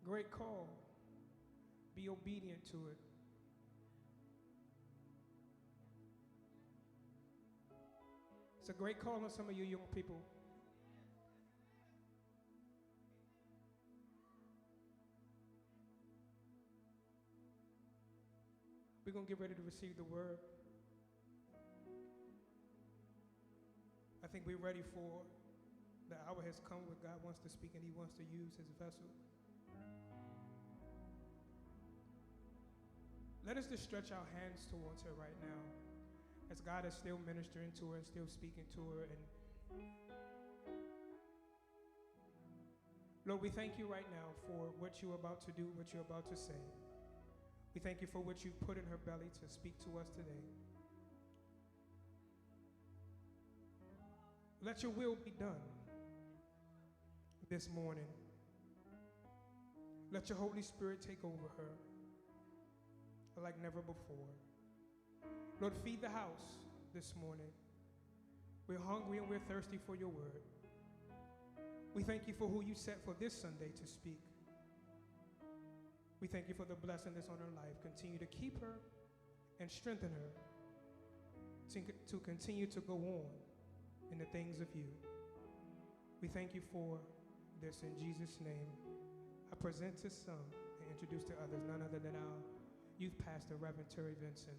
Great call. Be obedient to it. It's a great call on some of you young people. We're going to get ready to receive the word. I think we're ready for the hour has come where God wants to speak and he wants to use his vessel. Let us just stretch our hands towards her right now as God is still ministering to her and still speaking to her. And Lord, we thank you right now for what you're about to do, what you're about to say. We thank you for what you've put in her belly to speak to us today. Let your will be done this morning. Let your Holy Spirit take over her like never before. Lord, feed the house this morning. We're hungry and we're thirsty for your word. We thank you for who you set for this Sunday to speak. We thank you for the blessing that's on her life. Continue to keep her and strengthen her to continue to go on in the things of you. We thank you for this in Jesus' name. I present to some and introduce to others none other than our youth pastor, Reverend Terri Vincent.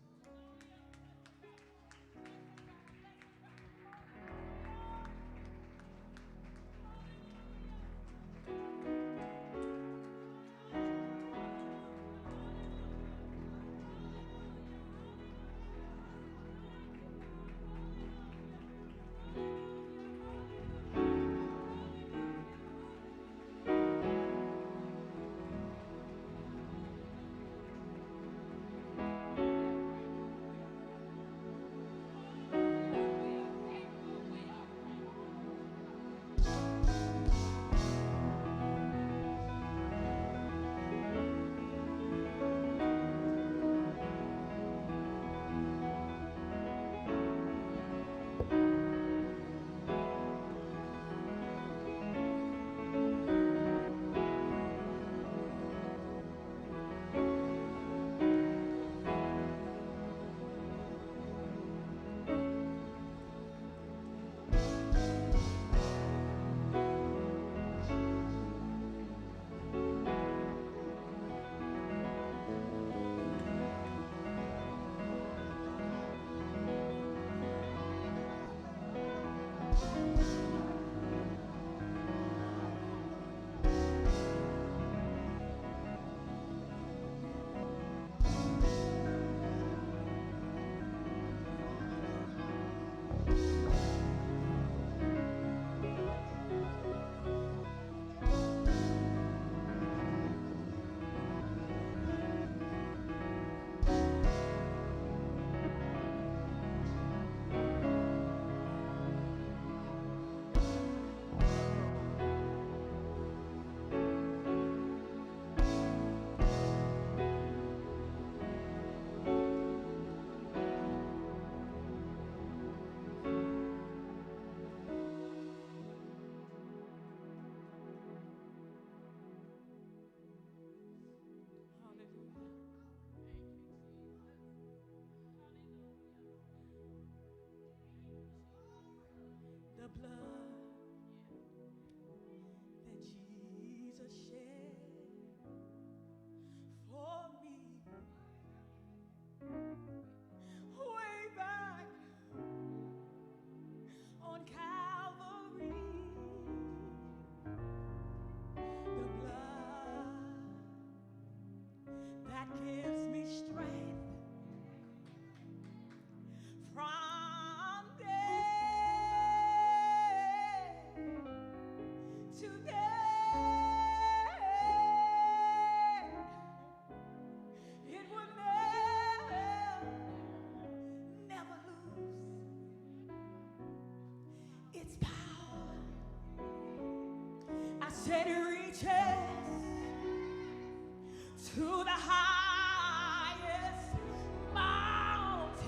The blood that Jesus shed for me way back on Calvary. The blood that gives me strength from said it reaches to the highest mountain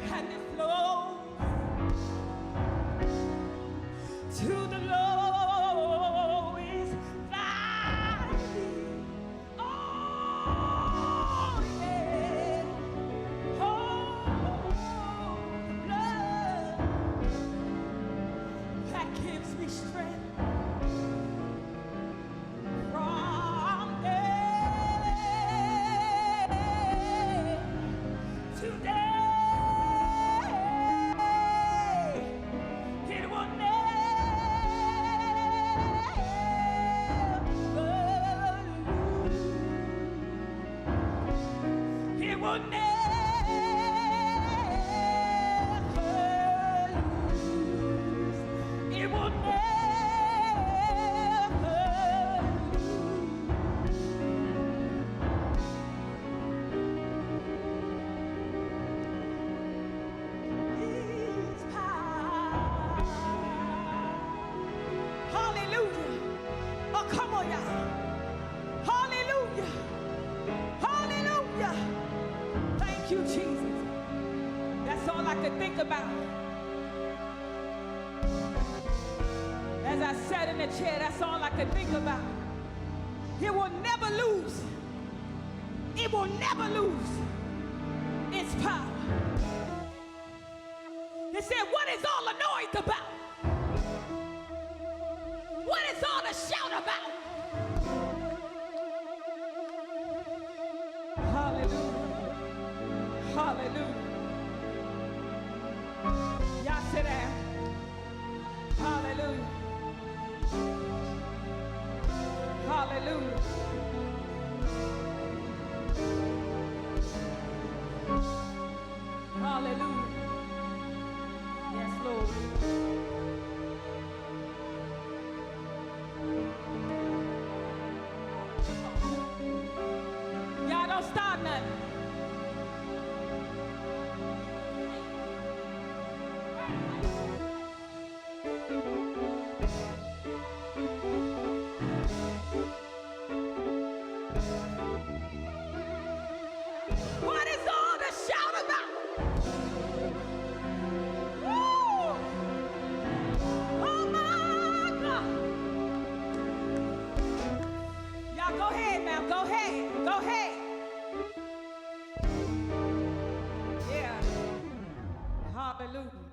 and it flows to the lowest will never lose. It will never lose power. Hallelujah. Oh, come on, y'all. Hallelujah. Hallelujah. Thank you, Jesus. That's all I could think about. As I sat in the chair, that's all I could think about. It will never lose. It will never lose its power. He said, what is all the noise about? What is all the shout about? Hallelujah. Hallelujah. Y'all sit down. Hallelujah. Hallelujah. Hallelujah. Yes, Lord. Y'all don't start nothing. What is all the shout about? Woo! Oh my God! Y'all go ahead now. Go ahead. Go ahead. Yeah. Hallelujah.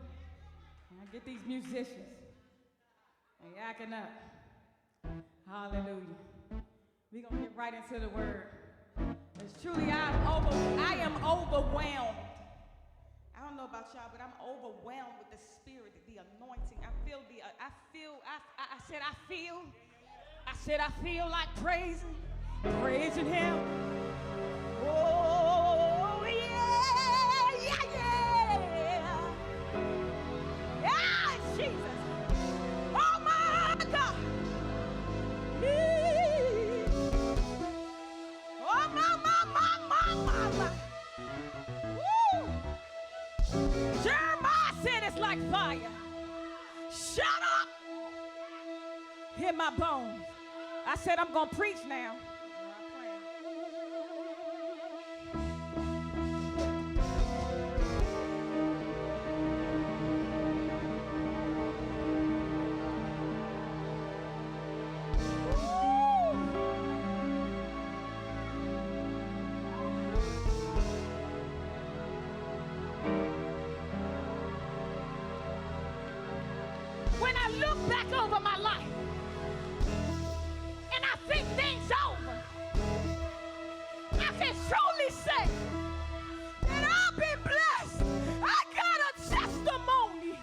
I get these musicians. They acting up. Hallelujah. We're going to get right into the word. It's truly, I am overwhelmed. I don't know about y'all, but I'm overwhelmed with the spirit, the anointing. I said I feel like praising him. Oh, yeah, yeah, yeah. Yeah, Jesus. Oh, my God. Oh, my. Woo. Jeremiah said it's like fire. Shut up. Hit my bones. I said I'm going to preach now. When I look back over my life and I think things over, I can truly say that I've been blessed. I got a testimony.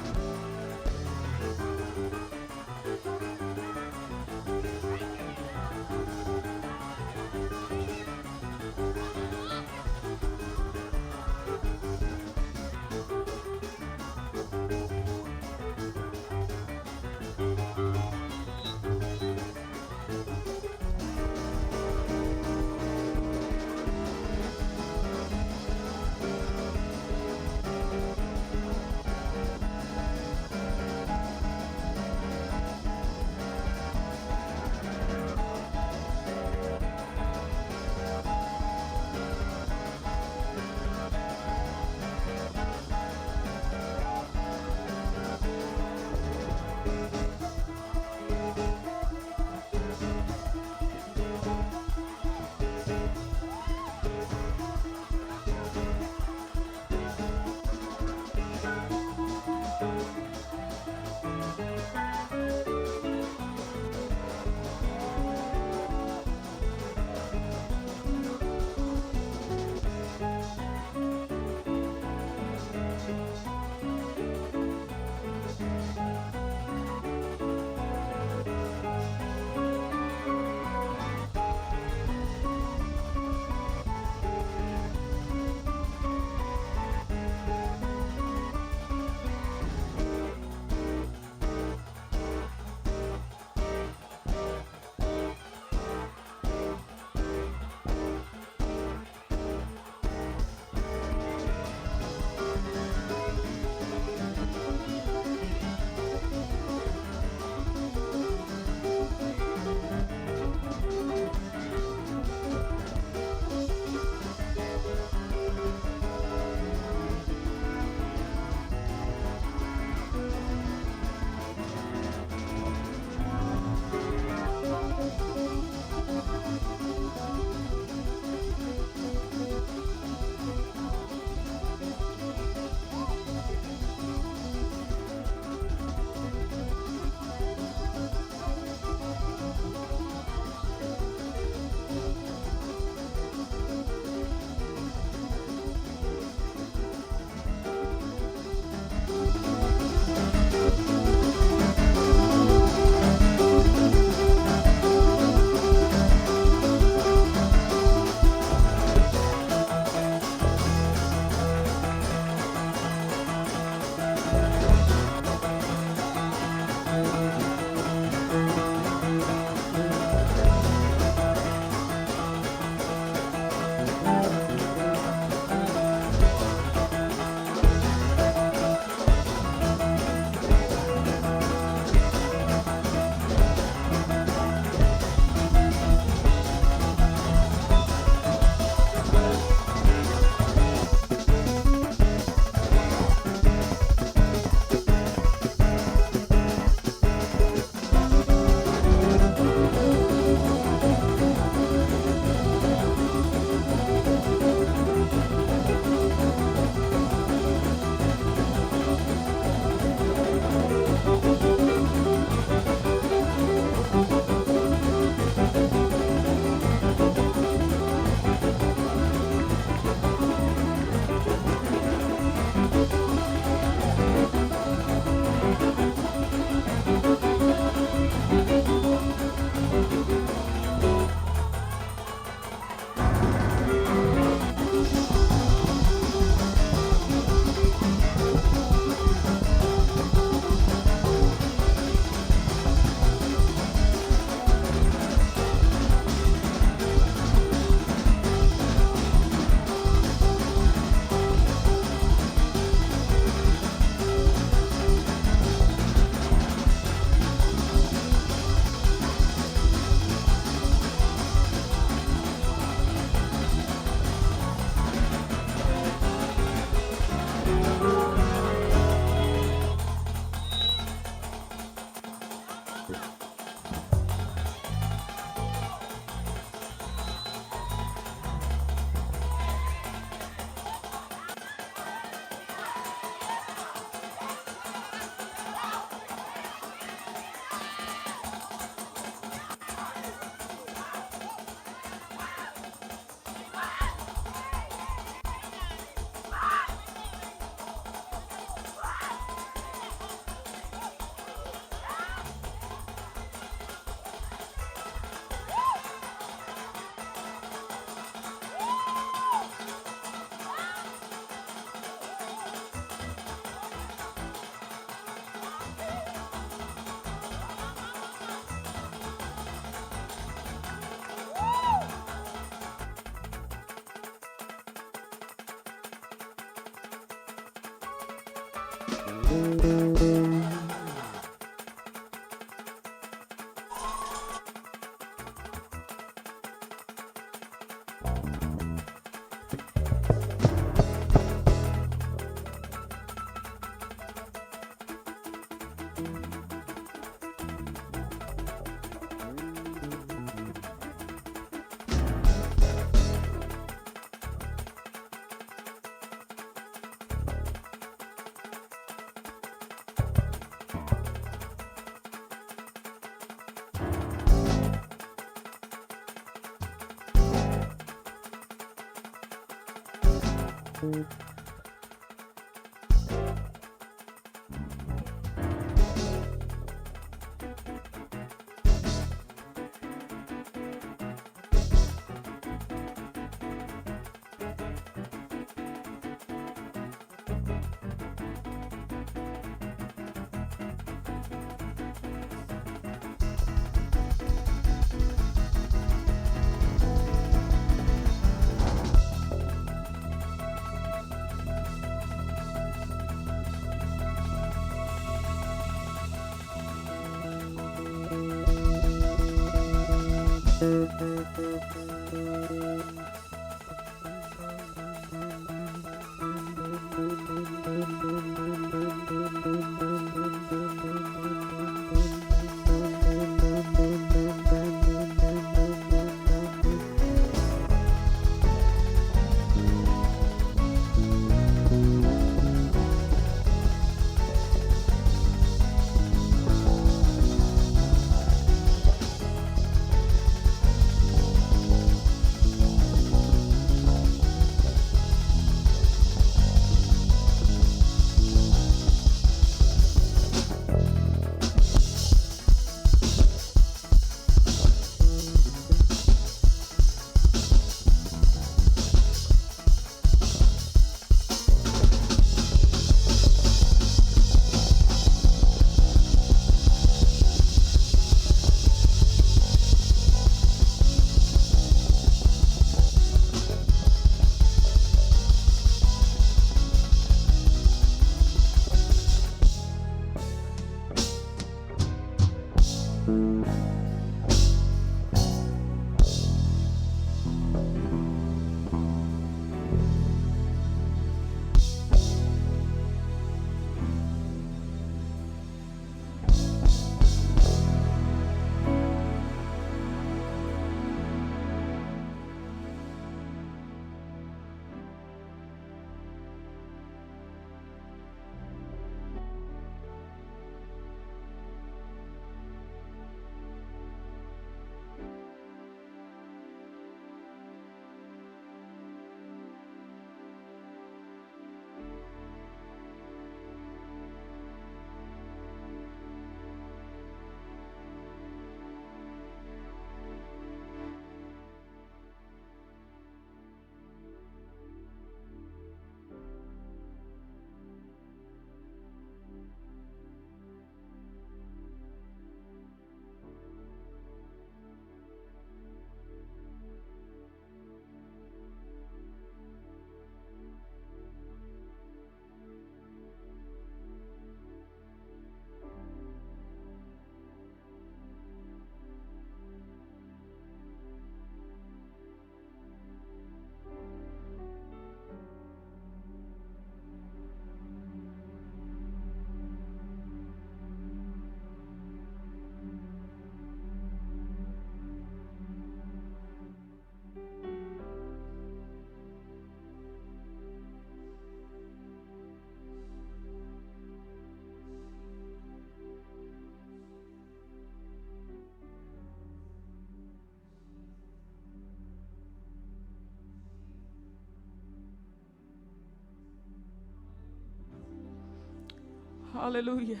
Hallelujah.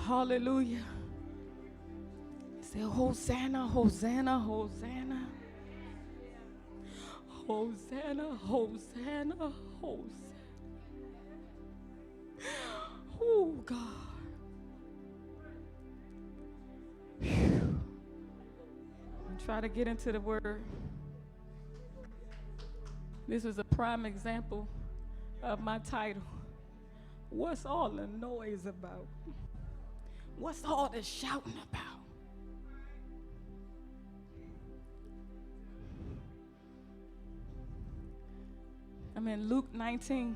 Hallelujah. Say, Hosanna, Hosanna, Hosanna. Hosanna, Hosanna, Hosanna. Oh, God. Try to get into the word. This is a prime example of my title. What's all the noise about? What's all the shouting about? I'm in Luke 19.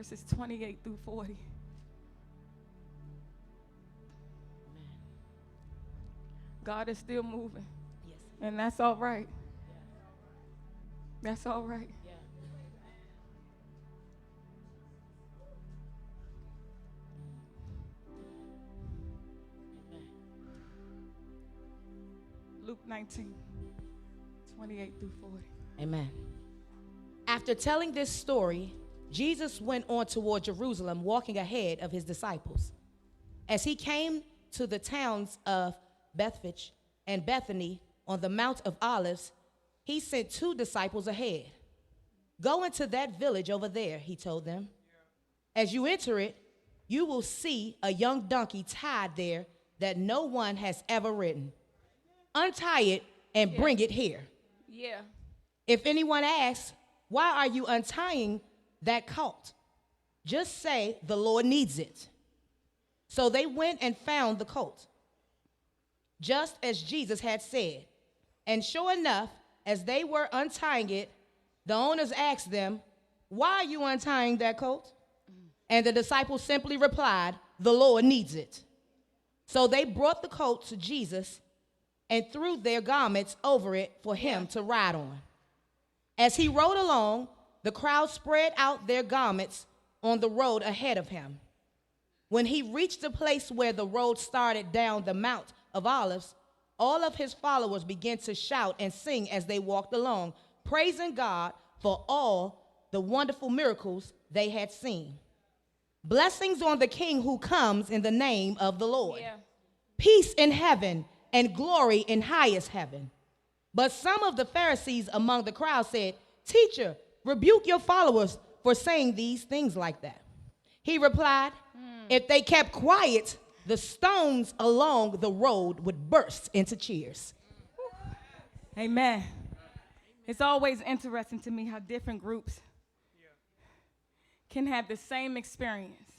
verses 28 through 40. God is still moving. Yes. And that's all right. That's all right. Yeah. Amen. Luke 19, 28 through 40. Amen. After telling this story, Jesus went on toward Jerusalem, walking ahead of his disciples. As he came to the towns of Bethphage and Bethany on the Mount of Olives, he sent 2 disciples ahead. Go into that village over there, he told them. As you enter it, you will see a young donkey tied there that no one has ever ridden. Untie it and bring it here. Yeah. If anyone asks, why are you untying that colt? Just say, the Lord needs it. So they went and found the colt, just as Jesus had said. And sure enough, as they were untying it, the owners asked them, why are you untying that colt? And the disciples simply replied, the Lord needs it. So they brought the colt to Jesus and threw their garments over it for him to ride on. As he rode along, the crowd spread out their garments on the road ahead of him. When he reached the place where the road started down the Mount of Olives, all of his followers began to shout and sing as they walked along, praising God for all the wonderful miracles they had seen. Blessings on the King who comes in the name of the Lord. Yeah. Peace in heaven and glory in highest heaven. But some of the Pharisees among the crowd said, Teacher, rebuke your followers for saying these things like that. He replied, if they kept quiet, the stones along the road would burst into cheers. Amen. It's always interesting to me how different groups can have the same experience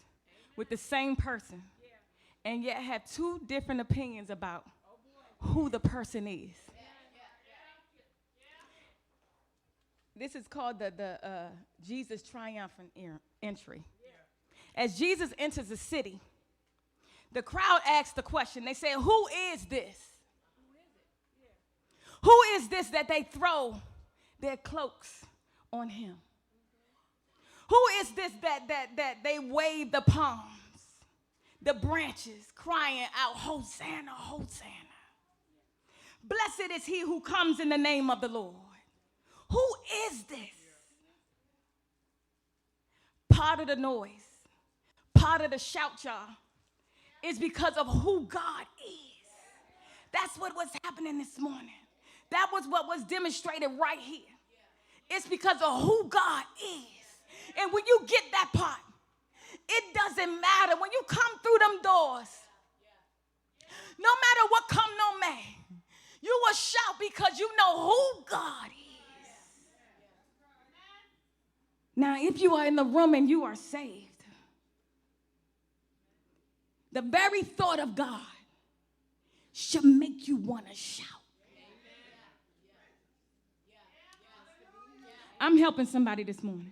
with the same person and yet have 2 different opinions about who the person is. This is called the Jesus triumphant entry. As Jesus enters the city, the crowd asks the question. They say, who is this? Who is this that they throw their cloaks on him? Who is this that they wave the palms, the branches, crying out, Hosanna, Hosanna. Blessed is he who comes in the name of the Lord. Who is this? Part of the noise, part of the shout, y'all, is because of who God is. That's what was happening this morning. That was what was demonstrated right here. It's because of who God is. And when you get that part, it doesn't matter. When you come through them doors, no matter what come, no man, you will shout because you know who God is. Now, if you are in the room and you are saved, the very thought of God should make you want to shout. I'm helping somebody this morning.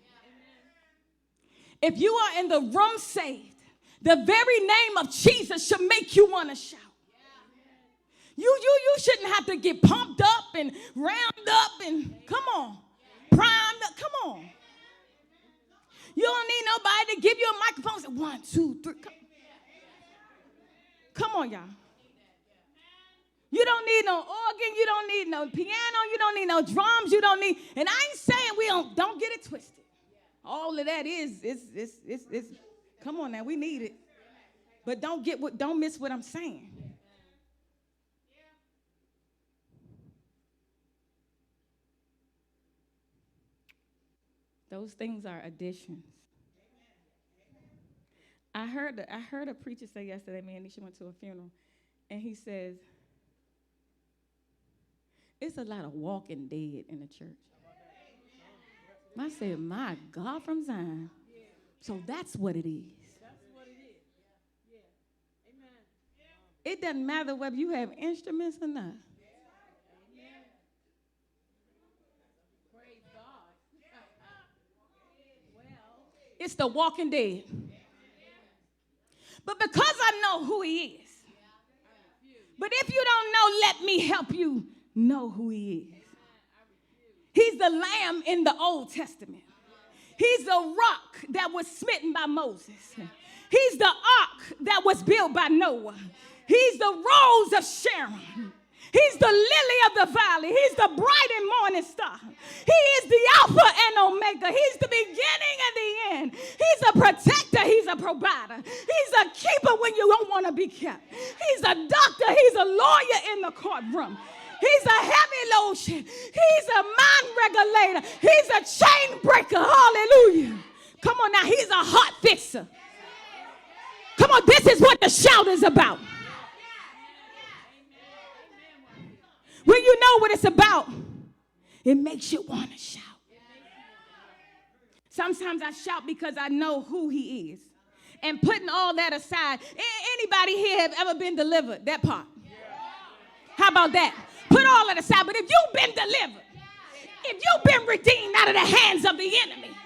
If you are in the room saved, the very name of Jesus should make you want to shout. You shouldn't have to get pumped up and round up and come on, primed up. Come on. You don't need nobody to give you a microphone and say 1, 2, 3. Come on, y'all. You don't need no organ. You don't need no piano. You don't need no drums. You don't need. And I ain't saying we don't get it twisted. All of that is come on now, we need it. But don't miss what I'm saying. Those things are additions. I heard a preacher say yesterday, me and Nisha went to a funeral, and he says, it's a lot of walking dead in the church. I said, my God from Zion. So that's what it is. It doesn't matter whether you have instruments or not. It's the walking dead. But because I know who he is. But if you don't know, let me help you know who he is. He's the lamb in the Old Testament. He's the rock that was smitten by Moses. He's the ark that was built by Noah. He's the rose of Sharon. He's the lily of the valley. He's the bright and morning star. He is the Alpha and Omega. He's the beginning and the end. He's a protector. He's a provider. He's a keeper when you don't want to be kept. He's a doctor. He's a lawyer in the courtroom. He's a heavy lotion. He's a mind regulator. He's a chain breaker. Hallelujah. Come on now. He's a heart fixer. Come on. This is what the shout is about. When you know what it's about, it makes you want to shout. Sometimes I shout because I know who he is. And putting all that aside, anybody here have ever been delivered? That part. How about that? Put all that aside. But if you've been delivered, if you've been redeemed out of the hands of the enemy,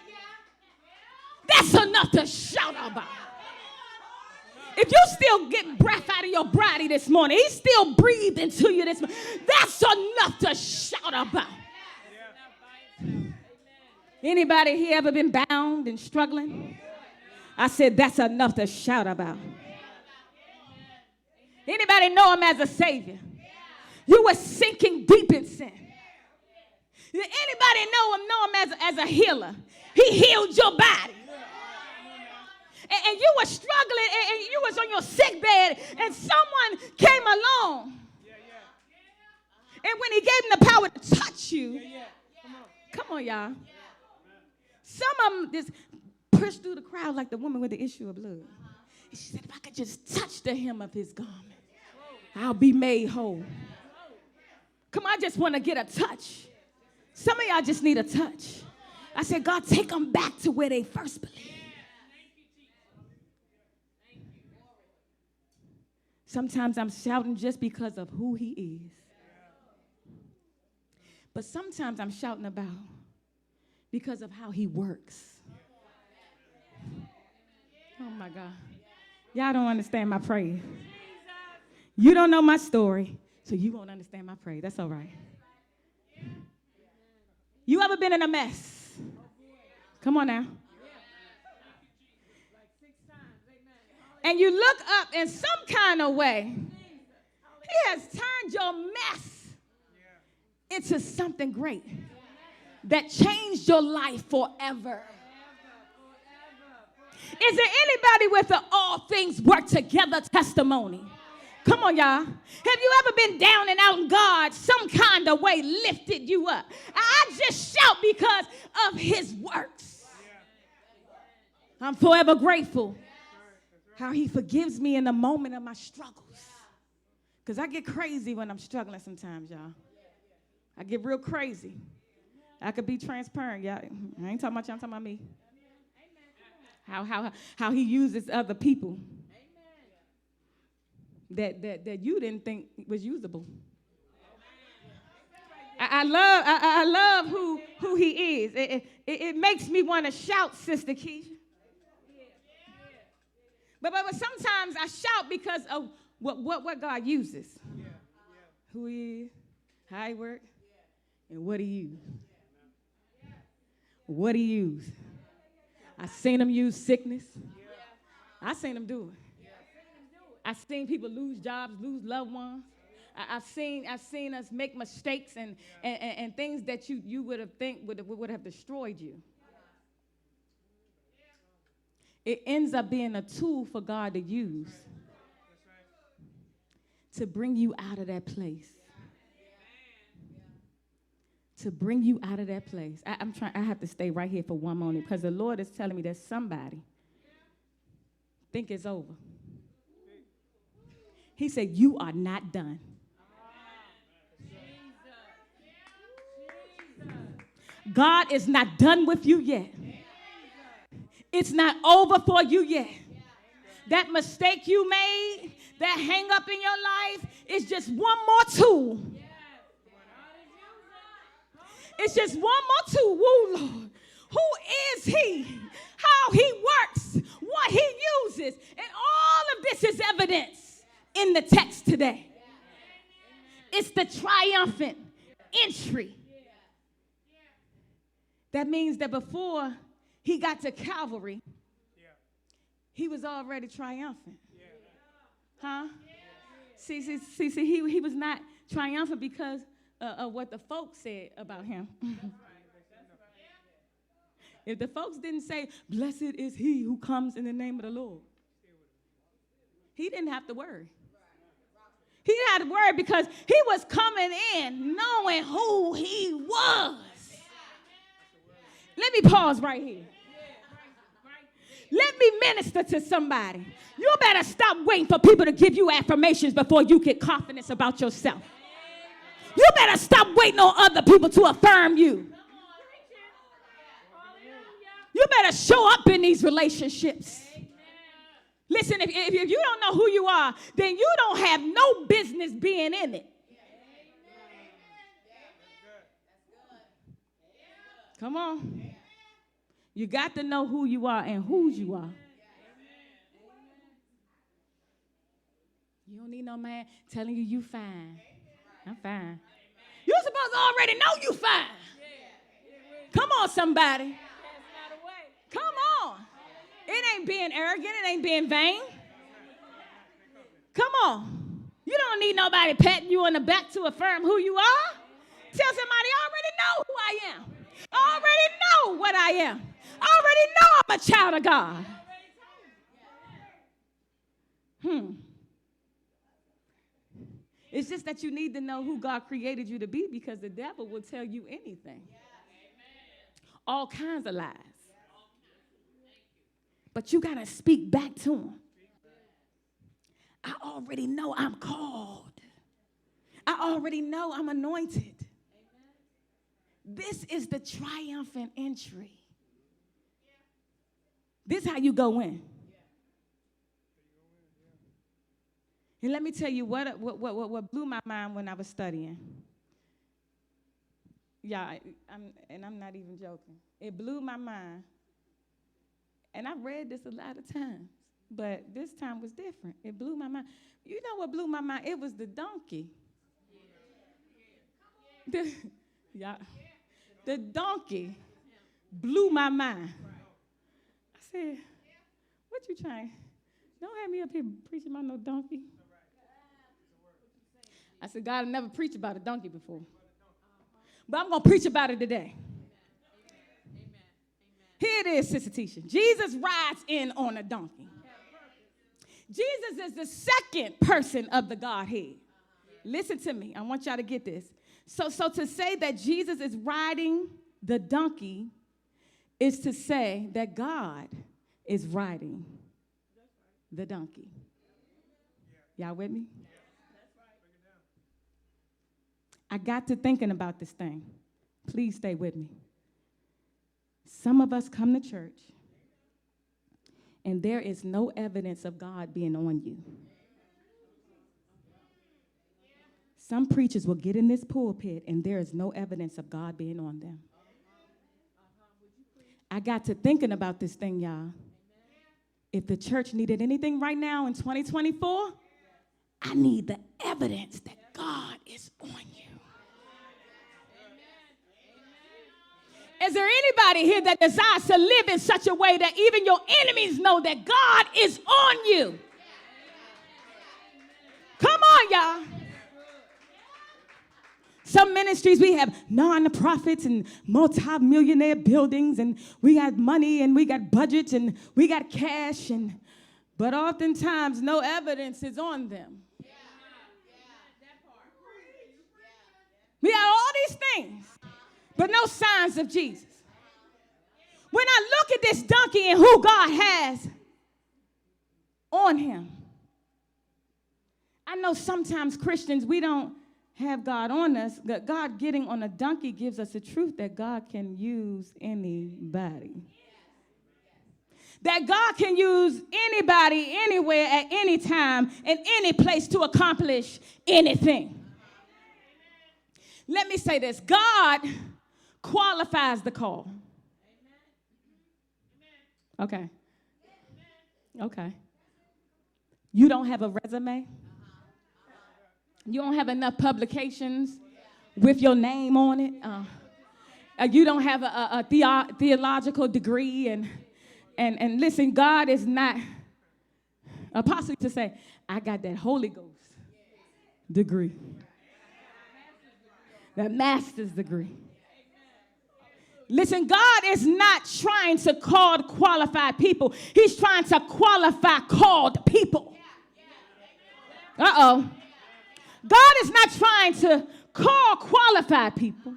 that's enough to shout about. If you still get breath out of your body this morning, he still breathed into you this morning, that's enough to shout about. Anybody here ever been bound and struggling? I said that's enough to shout about. Anybody know him as a savior? You were sinking deep in sin. Anybody know him as a healer? He healed your body. And you were struggling, and you was on your sick bed, and someone came along. And when he gave them the power to touch you, come on, y'all. Some of them just pushed through the crowd like the woman with the issue of blood. And she said, if I could just touch the hem of his garment, I'll be made whole. Come on, I just want to get a touch. Some of y'all just need a touch. I said, God, take them back to where they first believed. Sometimes I'm shouting just because of who he is. But sometimes I'm shouting about because of how he works. Oh, my God. Y'all don't understand my praise. You don't know my story, so you won't understand my praise. That's all right. You ever been in a mess? Come on now. And you look up in some kind of way, he has turned your mess into something great that changed your life forever. Is there anybody with an all things work together testimony? Come on, y'all. Have you ever been down and out and God some kind of way lifted you up? I just shout because of his works. I'm forever grateful. How he forgives me in the moment of my struggles. Because I get crazy when I'm struggling sometimes, y'all. I get real crazy. I could be transparent, y'all. I ain't talking about y'all, I'm talking about me. How he uses other people that you didn't think was usable. I love who he is. It makes me want to shout, Sister Keisha. But sometimes I shout because of what God uses. Who he is, how he works, and what he uses. What he used. I seen him use sickness. I seen him do it. I seen people lose jobs, lose loved ones. I've seen us make mistakes and things that you would have think would have destroyed you. It ends up being a tool for God to use to bring you out of that place. To bring you out of that place. I have to stay right here for one moment because the Lord is telling me that somebody think it's over. He said, you are not done. God is not done with you yet. It's not over for you yet. That mistake you made, that hang up in your life, is just one more tool. It's just one more tool. Woo, Lord. Who is he? how he works, what he uses. And all of this is evidence in the text today. It's the triumphant entry. That means that before he got to Calvary, he was already triumphant. Huh? See, he was not triumphant because of what the folks said about him. If the folks didn't say, blessed is he who comes in the name of the Lord, he didn't have to worry. He didn't have to worry because he was coming in knowing who he was. Let me pause right here. Let me minister to somebody. You better stop waiting for people to give you affirmations before you get confidence about yourself. You better stop waiting on other people to affirm you. You better show up in these relationships. Listen, if you don't know who you are, then you don't have no business being in it. Come on. You got to know who you are and whose you are. You don't need no man telling you fine. I'm fine. You're supposed to already know you fine. Come on, somebody. Come on. It ain't being arrogant. It ain't being vain. Come on. You don't need nobody patting you on the back to affirm who you are. Tell somebody, I already know who I am. I already know what I am. I already know I'm a child of God. It's just that you need to know who God created you to be, because the devil will tell you anything. All kinds of lies. But you got to speak back to him. I already know I'm called. I already know I'm anointed. This is the triumphant entry. This is how you go in. And let me tell you what blew my mind when I was studying. Yeah, I'm not even joking. It blew my mind. And I've read this a lot of times, but this time was different. It blew my mind. You know what blew my mind? It was the donkey. The donkey blew my mind. I said, what you trying? Don't have me up here preaching about no donkey. I said, God, I never preached about a donkey before. But I'm going to preach about it today. Here it is, Sister Tisha. Jesus rides in on a donkey. Jesus is the second person of the Godhead. Listen to me. I want y'all to get this. So to say that Jesus is riding the donkey is to say that God is riding the donkey. Y'all with me? I got to thinking about this thing. Please stay with me. Some of us come to church, and there is no evidence of God being on you. Some preachers will get in this pulpit, and there is no evidence of God being on them. I got to thinking about this thing, y'all. If the church needed anything right now in 2024, I need the evidence that God is on you. Is there anybody here that desires to live in such a way that even your enemies know that God is on you? Come on, y'all. Some ministries, we have non-profits and multi-millionaire buildings, and we got money, and we got budgets, and we got cash, but oftentimes no evidence is on them. We got all these things, but no signs of Jesus. When I look at this donkey and who God has on him, I know sometimes Christians, we don't have God on us. God getting on a donkey gives us the truth that God can use anybody. That God can use anybody, anywhere, at any time, in any place to accomplish anything. Let me say this. God qualifies the call. Okay. Okay. You don't have a resume? You don't have enough publications with your name on it? You don't have a theological degree? And listen, God is not, apostle to say, I got that Holy Ghost degree. That master's degree. Listen, God is not trying to call qualified people. He's trying to qualify called people. Uh-oh. God is not trying to call qualified people.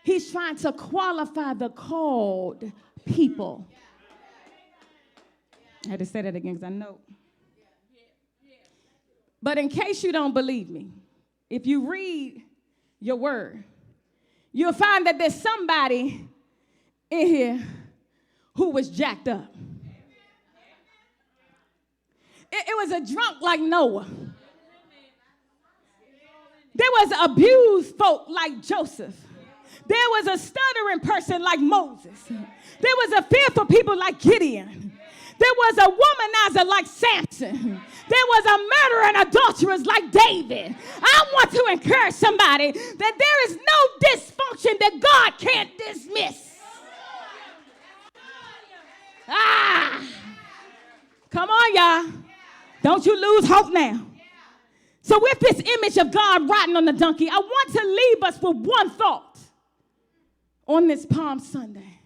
He's trying to qualify the called people. I had to say that again because I know. But in case you don't believe me, if you read your word, you'll find that there's somebody in here who was jacked up. It was a drunk like Noah. There was abused folk like Joseph. There was a stuttering person like Moses. There was a fearful people like Gideon. There was a womanizer like Samson. There was a murderer and adulterers like David. I want to encourage somebody that there is no dysfunction that God can't dismiss. Come on, y'all. Don't you lose hope now. So with this image of God riding on the donkey, I want to leave us with one thought on this Palm Sunday.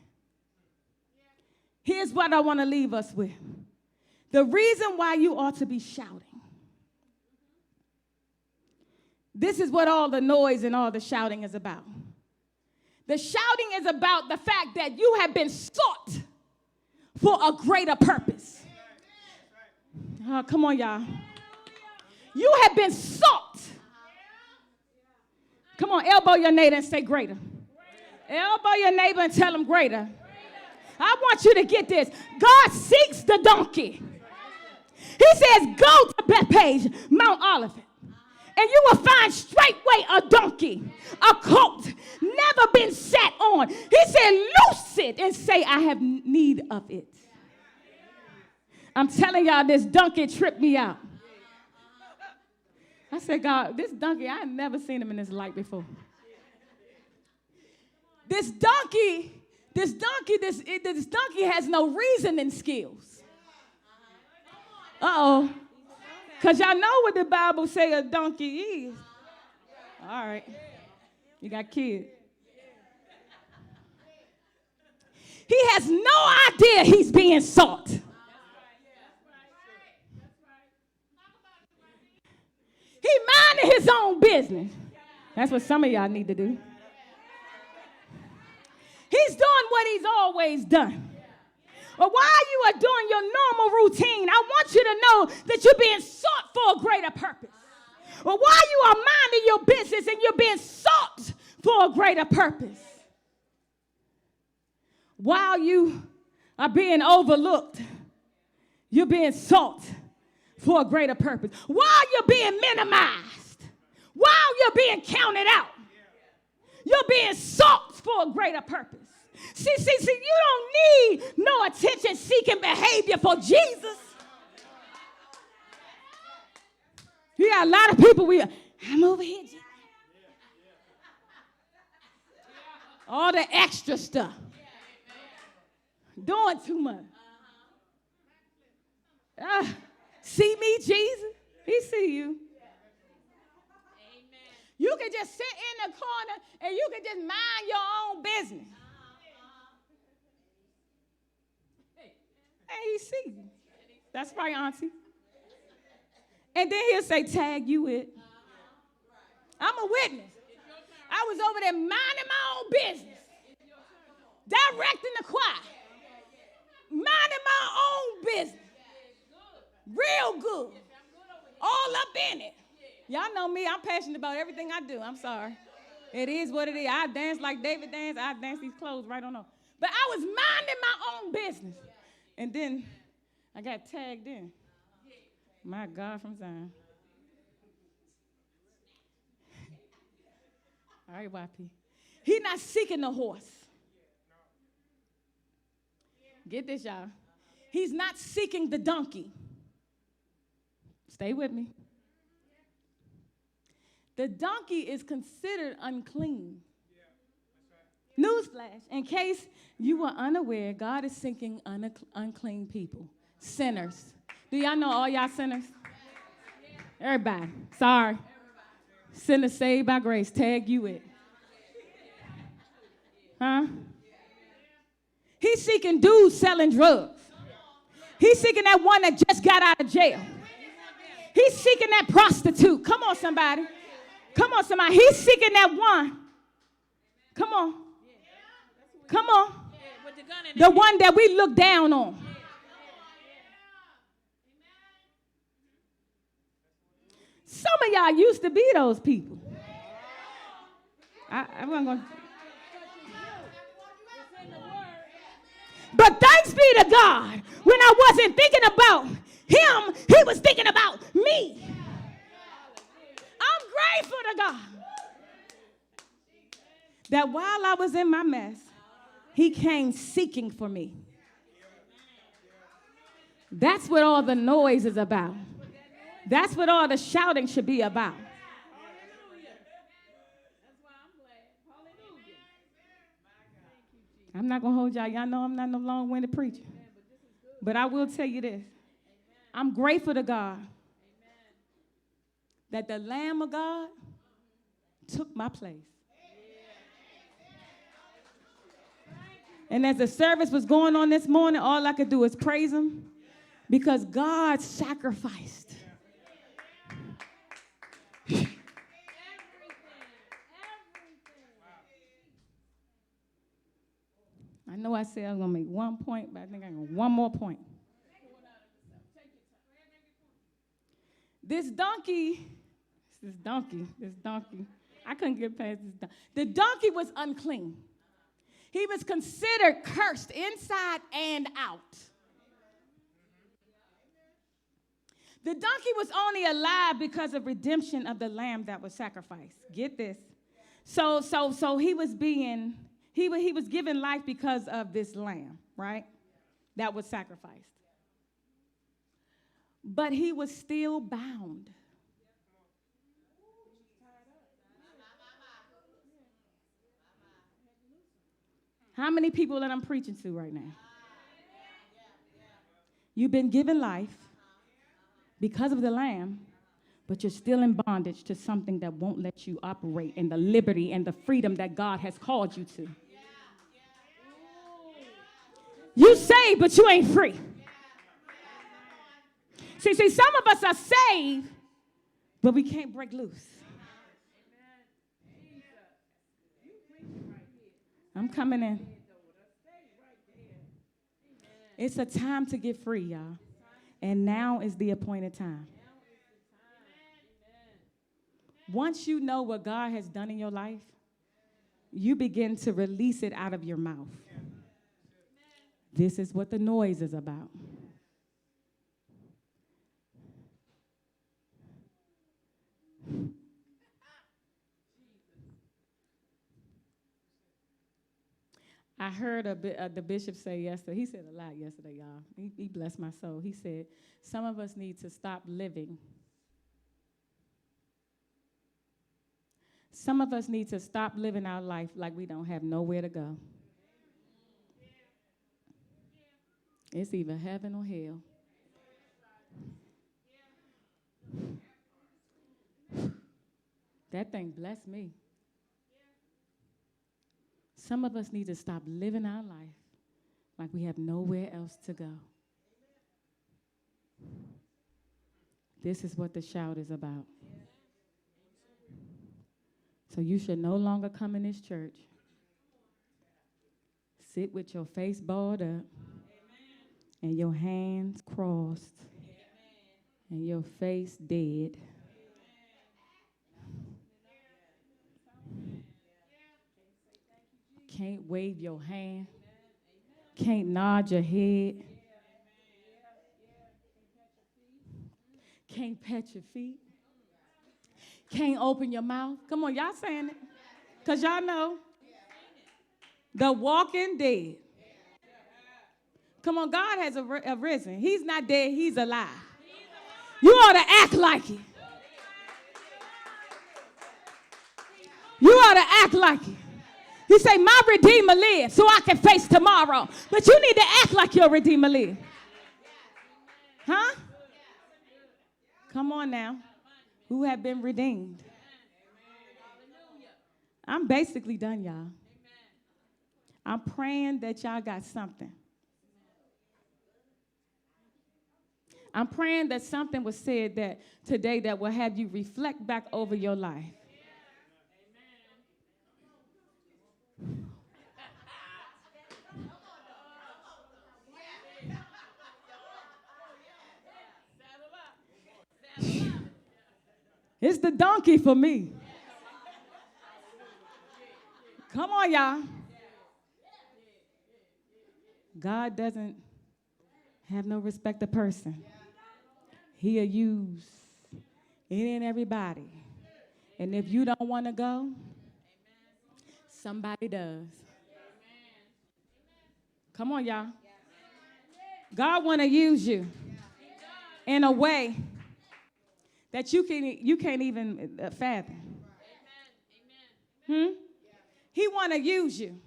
Here's what I want to leave us with. The reason why you ought to be shouting. This is what all the noise and all the shouting is about. The shouting is about the fact that you have been sought for a greater purpose. Come on, y'all. You have been sought. Come on, elbow your neighbor and say greater. Elbow your neighbor and tell him greater. I want you to get this. God seeks the donkey. He says, go to Bethpage, Mount Olivet, and you will find straightway a donkey, a colt, never been sat on. He said, loose it and say, I have need of it. I'm telling y'all, this donkey tripped me out. I said, God, this donkey, I have never seen him in this light before. This donkey has no reasoning skills. Uh-oh. Because y'all know what the Bible say a donkey is. All right. You got kids. He has no idea he's being sought. He minded his own business. That's what some of y'all need to do. He's doing what he's always done. But while you are doing your normal routine, I want you to know that you're being sought for a greater purpose. But while you are minding your business and you're being sought for a greater purpose, while you are being overlooked, you're being sought for a greater purpose. While you're being minimized, while you're being counted out, you're being sought for a greater purpose. See, you don't need no attention-seeking behavior for Jesus. You got a lot of people, I'm over here. All the extra stuff. Doing too much. See me, Jesus? He see you. You can just sit in the corner and you can just mind your own business. And he see you. That's right, Auntie. And then he'll say, tag you it. I'm a witness. I was over there minding my own business. Directing the choir. Minding my own business. Real good. All up in it. Y'all know me. I'm passionate about everything I do. I'm sorry. It is what it is. I dance like David danced. I dance these clothes right on up. But I was minding my own business. And then I got tagged in. My God from Zion. All right, YP. He's not seeking the horse. Get this, y'all. He's not seeking the donkey. Stay with me. The donkey is considered unclean. Newsflash, in case you were unaware, God is seeking unclean people, sinners. Do y'all know all y'all sinners? Everybody. Sorry. Sinners saved by grace. Tag you it. Huh? He's seeking dudes selling drugs. He's seeking that one that just got out of jail. He's seeking that prostitute. Come on, somebody. Come on, somebody. He's seeking that one. Come on. Come on. The one that we look down on. Some of y'all used to be those people. I wasn't going to. But thanks be to God, when I wasn't thinking about him, he was thinking about me. I'm grateful to God that while I was in my mess, he came seeking for me. That's what all the noise is about. That's what all the shouting should be about. I'm not going to hold y'all. Y'all know I'm not no long-winded preacher. But I will tell you this. I'm grateful to God that the Lamb of God took my place. And as the service was going on this morning, all I could do was praise him because God sacrificed. I know I said I was going to make 1 point, but I think I got one more point. This donkey, I couldn't get past this donkey. The donkey was unclean. He was considered cursed inside and out. The donkey was only alive because of redemption of the lamb that was sacrificed. Get this. So he was being... He was given life because of this lamb, right? That was sacrificed. But he was still bound. How many people that I'm preaching to right now? You've been given life because of the lamb, but you're still in bondage to something that won't let you operate in the liberty and the freedom that God has called you to. You saved, but you ain't free. See, some of us are saved, but we can't break loose. I'm coming in. It's a time to get free, y'all. And now is the appointed time. Once you know what God has done in your life, you begin to release it out of your mouth. This is what the noise is about. I heard the bishop say yesterday, he said a lot yesterday, y'all. He blessed my soul. He said, some of us need to stop living. Some of us need to stop living our life like we don't have nowhere to go. It's either heaven or hell. That thing blessed me. Some of us need to stop living our life like we have nowhere else to go. This is what the shout is about. So you should no longer come in this church, sit with your face balled up, and your hands crossed, and your face dead. Can't wave your hand. Can't nod your head. Can't pet your feet. Can't open your mouth. Come on, y'all saying it. Because y'all know. The walking dead. Come on, God has arisen. He's not dead, he's alive. You ought to act like it. You ought to act like it. You say, my Redeemer lives so I can face tomorrow. But you need to act like your Redeemer lives. Huh? Come on now. Who have been redeemed? I'm basically done, y'all. I'm praying that y'all got something. I'm praying that something was said that today that will have you reflect back over your life. It's the donkey for me. Come on, y'all. God doesn't have no respect of person. He'll use any and everybody. And if you don't want to go, somebody does. Come on, y'all. God want to use you in a way that you can't even fathom. He want to use you.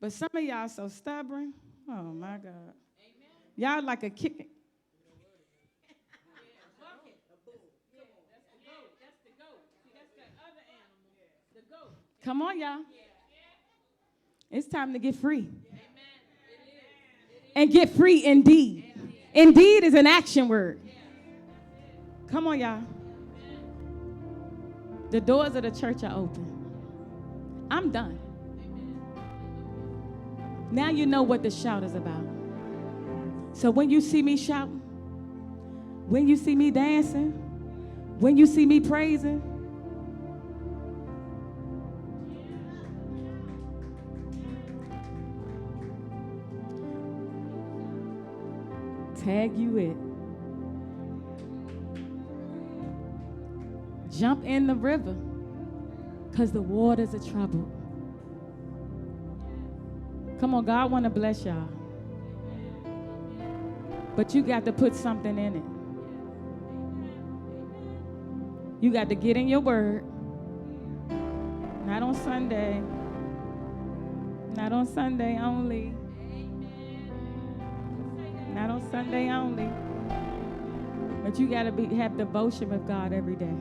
But some of y'all so stubborn. Oh, my God. Y'all like a kitten. Come on, y'all. It's time to get free. And get free indeed. Indeed is an action word. Come on, y'all. The doors of the church are open. I'm done. Now you know what the shout is about. So when you see me shouting, when you see me dancing, when you see me praising, tag you it. Jump in the river, because the waters are troubled. Come on, God want to bless y'all. But you got to put something in it. You got to get in your word. Not on Sunday. Not on Sunday only. Not on Sunday only. But you got to have devotion with God every day.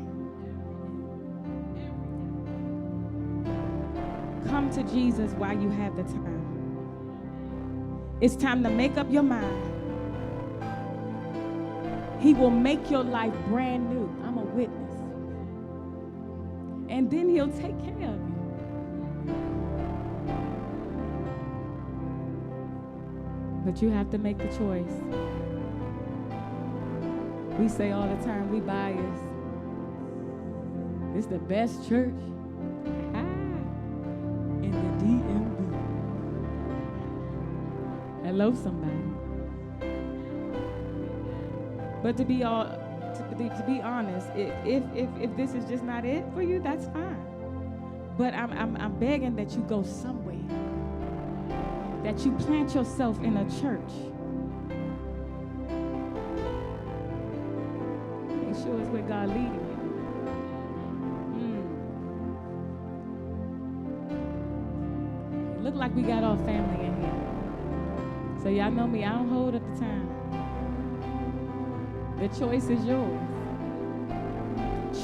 Come to Jesus while you have the time. It's time to make up your mind. He will make your life brand new. I'm a witness. And then he'll take care of you. But you have to make the choice. We say all the time, we biased. It's the best church in the DMV. Hello, somebody. But to be honest, if this is just not it for you, that's fine. But I'm begging that you go somewhere, that you plant yourself in a church. Make sure it's where God leading you. Look like we got our family in here. So y'all know me, I don't hold up the time. The choice is yours.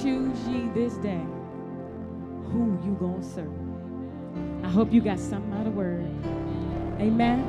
Choose ye this day who you gonna serve. I hope you got something out of the word. Amen.